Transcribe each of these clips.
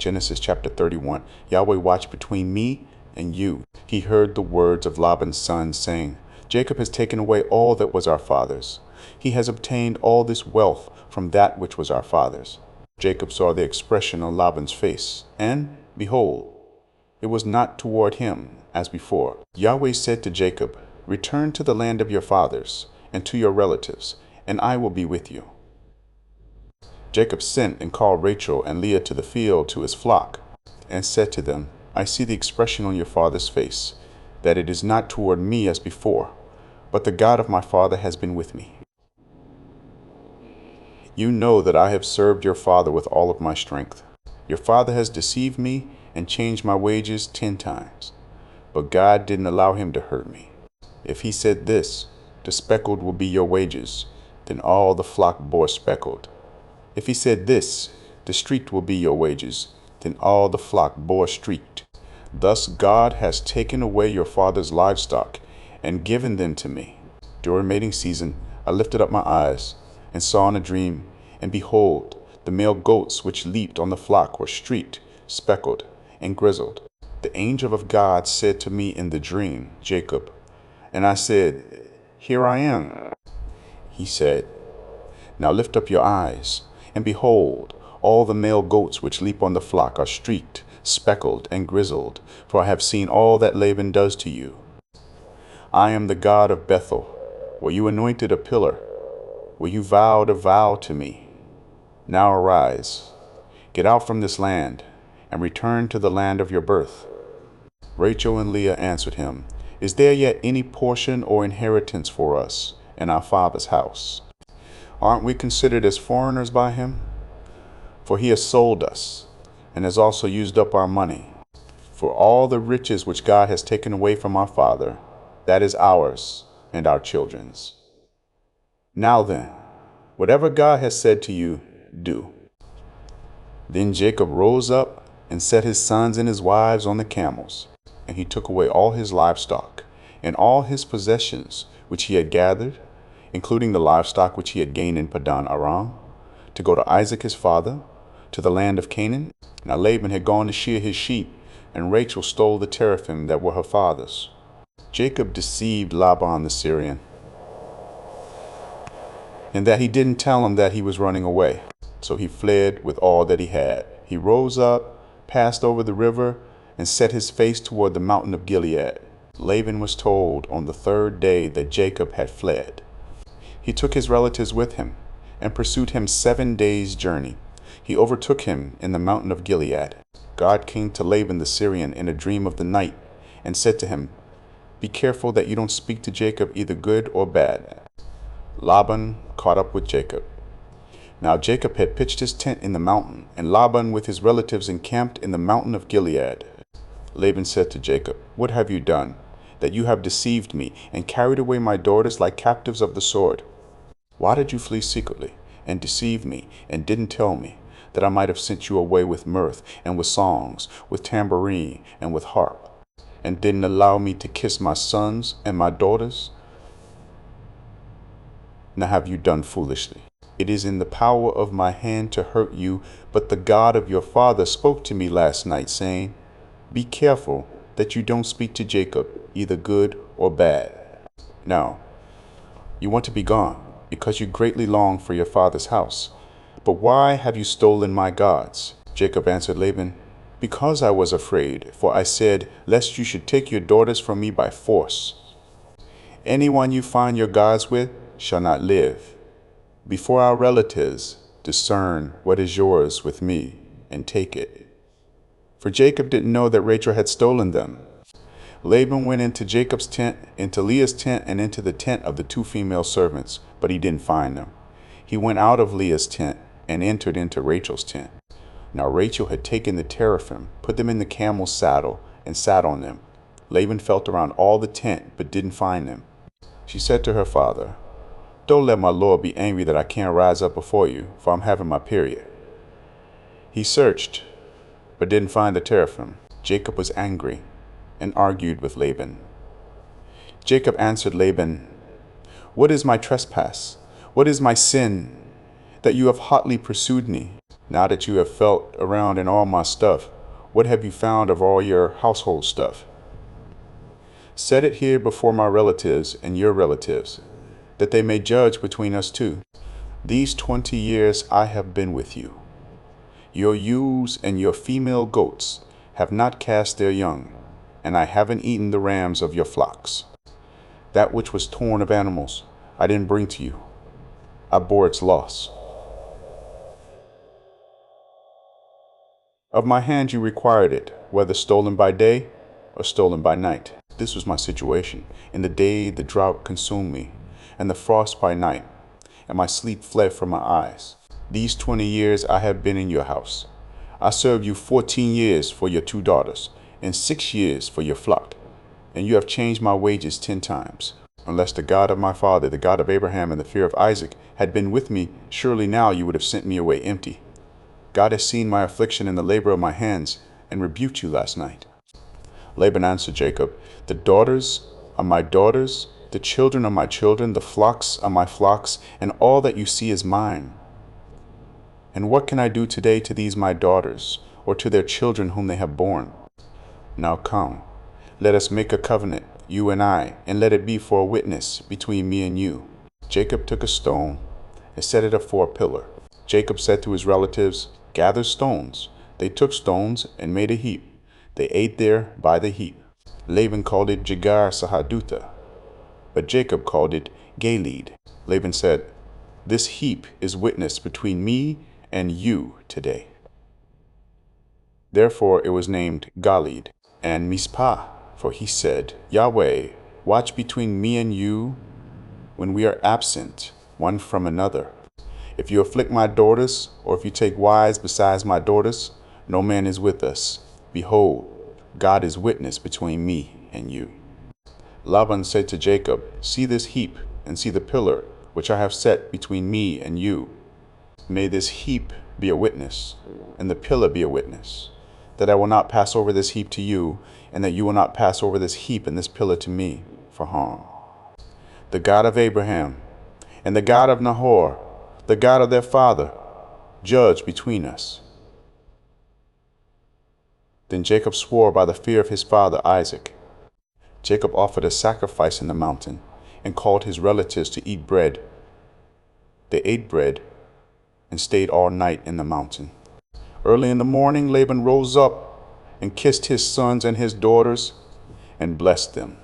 Genesis chapter 31. Yahweh watched between me and you. He heard the words of Laban's son, saying, Jacob has taken away all that was our father's. He has obtained all this wealth from that which was our father's. Jacob saw the expression on Laban's face, and, behold, it was not toward him as before. Yahweh said to Jacob, Return to the land of your fathers, and to your relatives, and I will be with you. Jacob sent and called Rachel and Leah to the field to his flock, and said to them, I see the expression on your father's face, that it is not toward me as before, but the God of my father has been with me. You know that I have served your father with all of my strength. Your father has deceived me and changed my wages 10 times, but God didn't allow him to hurt me. If he said this, the speckled will be your wages, then all the flock bore speckled. If he said this, the streaked will be your wages, then all the flock bore streaked. Thus God has taken away your father's livestock and given them to me. During mating season, I lifted up my eyes and saw in a dream, and behold, the male goats which leaped on the flock were streaked, speckled, and grizzled. The angel of God said to me in the dream, Jacob. And I said, Here I am. He said, Now lift up your eyes, and behold, all the male goats which leap on the flock are streaked, speckled, and grizzled, for I have seen all that Laban does to you. I am the God of Bethel, where you anointed a pillar, where you vowed a vow to me. Now arise, get out from this land, and return to the land of your birth. Rachel and Leah answered him, Is there yet any portion or inheritance for us in our father's house? Aren't we considered as foreigners by him? For he has sold us, and has also used up our money. For all the riches which God has taken away from our father, that is ours and our children's. Now then, whatever God has said to you, do. Then Jacob rose up and set his sons and his wives on the camels, and he took away all his livestock and all his possessions which he had gathered, including the livestock which he had gained in Padan Aram, to go to Isaac his father, to the land of Canaan. Now Laban had gone to shear his sheep, and Rachel stole the teraphim that were her father's. Jacob deceived Laban the Syrian, in that he didn't tell him that he was running away. So he fled with all that he had. He rose up, passed over the river, and set his face toward the mountain of Gilead. Laban was told on the 3rd day that Jacob had fled. He took his relatives with him and pursued him 7 days' journey. He overtook him in the mountain of Gilead. God came to Laban the Syrian in a dream of the night and said to him, Be careful that you don't speak to Jacob either good or bad. Laban caught up with Jacob. Now Jacob had pitched his tent in the mountain, and Laban with his relatives encamped in the mountain of Gilead. Laban said to Jacob, What have you done, that you have deceived me and carried away my daughters like captives of the sword? Why did you flee secretly and deceive me and didn't tell me, that I might have sent you away with mirth and with songs, with tambourine and with harp, and didn't allow me to kiss my sons and my daughters? Now have you done foolishly? It is in the power of my hand to hurt you, but the God of your father spoke to me last night, saying, Be careful that you don't speak to Jacob, either good or bad. Now, you want to be gone, because you greatly long for your father's house. But why have you stolen my gods? Jacob answered Laban, Because I was afraid, for I said, Lest you should take your daughters from me by force. Anyone you find your gods with shall not live. Before our relatives, discern what is yours with me, and take it. For Jacob didn't know that Rachel had stolen them. Laban went into Jacob's tent, into Leah's tent, and into the tent of the 2 female servants, but he didn't find them. He went out of Leah's tent and entered into Rachel's tent. Now Rachel had taken the teraphim, put them in the camel's saddle, and sat on them. Laban felt around all the tent, but didn't find them. She said to her father, Don't let my lord be angry that I can't rise up before you, for I'm having my period. He searched, but didn't find the teraphim. Jacob was angry and argued with Laban. Jacob answered Laban, What is my trespass? What is my sin, that you have hotly pursued me? Now that you have felt around in all my stuff, what have you found of all your household stuff? Set it here before my relatives and your relatives, that they may judge between us two. These 20 years I have been with you. Your ewes and your female goats have not cast their young, and I haven't eaten the rams of your flocks. That which was torn of animals I didn't bring to you. I bore its loss. Of my hand you required it, whether stolen by day or stolen by night. This was my situation. In the day the drought consumed me, and the frost by night, and my sleep fled from my eyes. These 20 years I have been in your house. I served you 14 years for your 2 daughters, and 6 years for your flock. And you have changed my wages 10 times. Unless the God of my father, the God of Abraham, and the fear of Isaac had been with me, surely now you would have sent me away empty. God has seen my affliction and the labor of my hands, and rebuked you last night. Laban answered Jacob, The daughters are my daughters, the children are my children, the flocks are my flocks, and all that you see is mine. And what can I do today to these my daughters, or to their children whom they have borne? Now come, let us make a covenant, you and I, and let it be for a witness between me and you. Jacob took a stone and set it up for a pillar. Jacob said to his relatives, Gather stones. They took stones and made a heap. They ate there by the heap. Laban called it Jegar Sahadutha, but Jacob called it Galeed. Laban said, This heap is witness between me and you today. Therefore it was named Galeed and Mizpah, for he said, Yahweh, watch between me and you when we are absent one from another. If you afflict my daughters, or if you take wives besides my daughters, no man is with us. Behold, God is witness between me and you. Laban said to Jacob, See this heap, and see the pillar which I have set between me and you. May this heap be a witness, and the pillar be a witness, that I will not pass over this heap to you, and that you will not pass over this heap and this pillar to me for harm. The God of Abraham, and the God of Nahor, the God of their father, judge between us. Then Jacob swore by the fear of his father Isaac. Jacob offered a sacrifice in the mountain and called his relatives to eat bread. They ate bread and stayed all night in the mountain. Early in the morning, Laban rose up and kissed his sons and his daughters and blessed them.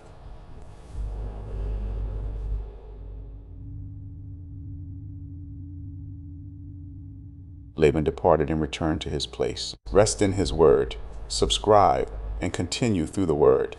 Laban departed and returned to his place. Rest in his word, subscribe, and continue through the word.